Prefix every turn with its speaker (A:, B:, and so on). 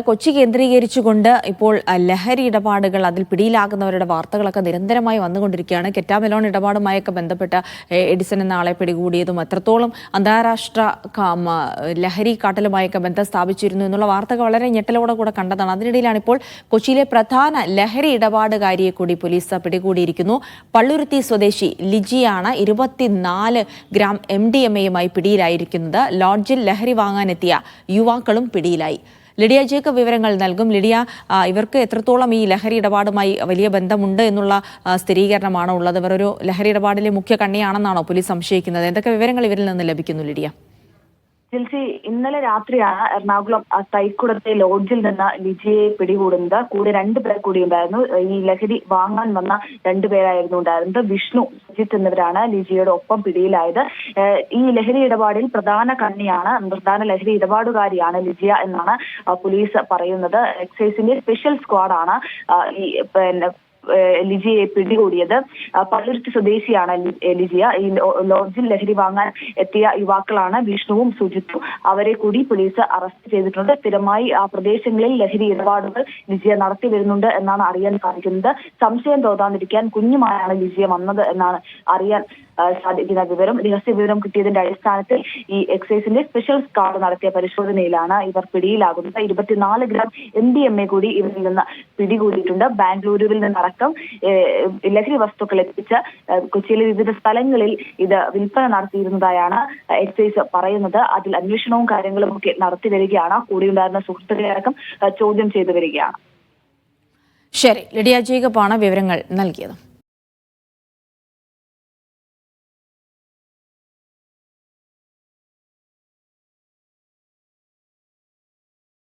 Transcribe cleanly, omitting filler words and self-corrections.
A: കൊച്ചി കേന്ദ്രീകരിച്ചുകൊണ്ട് ഇപ്പോൾ ലഹരി ഇടപാടുകൾ അതിൽ പിടിയിലാകുന്നവരുടെ വാർത്തകളൊക്കെ നിരന്തരമായി വന്നുകൊണ്ടിരിക്കുകയാണ്. കെറ്റാമെലോൺ ഇടപാടുമായൊക്കെ ബന്ധപ്പെട്ട എഡിസൺ എന്ന ആളെ പിടികൂടിയതും എത്രത്തോളം അന്താരാഷ്ട്ര ലഹരി കാട്ടലുമായൊക്കെ ബന്ധം സ്ഥാപിച്ചിരുന്നു എന്നുള്ള വാർത്തകൾ വളരെ ഞെട്ടലോടെ കൂടെ കണ്ടതാണ്. അതിനിടയിലാണ് ഇപ്പോൾ കൊച്ചിയിലെ പ്രധാന ലഹരി ഇടപാടുകാരിയെ കൂടി പോലീസ് പിടികൂടിയിരിക്കുന്നു. പള്ളുരുത്തി സ്വദേശി ലിജിയാണ് 24 ഗ്രാം MDMA-യുമായി പിടിയിലായിരിക്കുന്നത്. ലോഡ്ജിൽ ലഹരി വാങ്ങാനെത്തിയ യുവാക്കളും പിടിയിലായി. ലിഡിയ ജേക്കബ് വിവരങ്ങൾ നൽകും. ലിഡിയ, ഇവർക്ക് എത്രത്തോളം ഈ ലഹരി ഇടപാടുമായി വലിയ ബന്ധമുണ്ട് എന്നുള്ള സ്ഥിരീകരണമാണോ ഉള്ളത്? ഇവർ ഒരു ലഹരി ഇടപാടിലെ മുഖ്യ കണ്ണിയാണെന്നാണോ പോലീസ് സംശയിക്കുന്നത്? എന്തൊക്കെ വിവരങ്ങൾ ഇവരിൽ നിന്ന് ലഭിക്കുന്നു ലിഡിയ?
B: ജിൽസി, ഇന്നലെ രാത്രിയാണ് എറണാകുളം തൈക്കുടത്തെ ലോഡ്ജിൽ നിന്ന് ലിജിയെ പിടികൂടുന്നത്. കൂടെ 2 പേർ കൂടി ഉണ്ടായിരുന്നു. ഈ ലഹരി വാങ്ങാൻ വന്ന 2 പേരായിരുന്നു ഉണ്ടായിരുന്നത്. വിഷ്ണു, സുജിത്ത് എന്നിവരാണ് ലിജിയുടെ ഒപ്പം പിടിയിലായത്. ഈ ലഹരി ഇടപാടിൽ പ്രധാന ലഹരി ഇടപാടുകാരിയാണ് ലിജിയ എന്നാണ് പോലീസ് പറയുന്നത്. എക്സൈസിന്റെ സ്പെഷ്യൽ സ്ക്വാഡാണ് ഈ ലിജിയെ പിടികൂടിയത്. പള്ളുരുത്തി സ്വദേശിയാണ് ലിജിയ. ഈ ലോഡ്ജിൽ ലഹരി വാങ്ങാൻ എത്തിയ യുവാക്കളാണ് വിഷ്ണുവും സുജിത്തും. അവരെ കൂടി പോലീസ് അറസ്റ്റ് ചെയ്തിട്ടുണ്ട്. സ്ഥിരമായി ആ പ്രദേശങ്ങളിൽ ലഹരി ഇടപാടുകൾ ലിജിയ നടത്തി വരുന്നുണ്ട് എന്നാണ് അറിയാൻ സാധിക്കുന്നത്. സംശയം തോന്നാതിരിക്കാൻ കുഞ്ഞുമായാണ് ലിജിയ വന്നത് എന്നാണ് അറിയാൻ സാധിക്കുന്ന വിവരം. രഹസ്യ വിവരം കിട്ടിയതിന്റെ അടിസ്ഥാനത്തിൽ ഈ എക്സൈസിന്റെ സ്പെഷ്യൽ സ്ക്വാഡ് നടത്തിയ പരിശോധനയിലാണ് ഇവർ പിടിയിലാകുന്നത്. 24 ഗ്രാം MDMA കൂടി ഇവരിൽ നിന്ന് പിടികൂടിയിട്ടുണ്ട്. ബാംഗ്ലൂരുവിൽ നിന്നടക്കം ലഹരി വസ്തുക്കൾ എത്തിച്ച് കൊച്ചിയിലെ വിവിധ സ്ഥലങ്ങളിൽ ഇത് വിൽപ്പന നടത്തിയിരുന്നതായാണ് എക്സൈസ് പറയുന്നത്. അതിൽ അന്വേഷണവും കാര്യങ്ങളും ഒക്കെ നടത്തി വരികയാണ്. കൂടിയുണ്ടായിരുന്ന സുഹൃത്തുക്കളെ അടക്കം ചോദ്യം ചെയ്തു വരികയാണ്.
A: ശരി, ലിഡിയ ജേക്കബാണ് വിവരങ്ങൾ നൽകിയത്.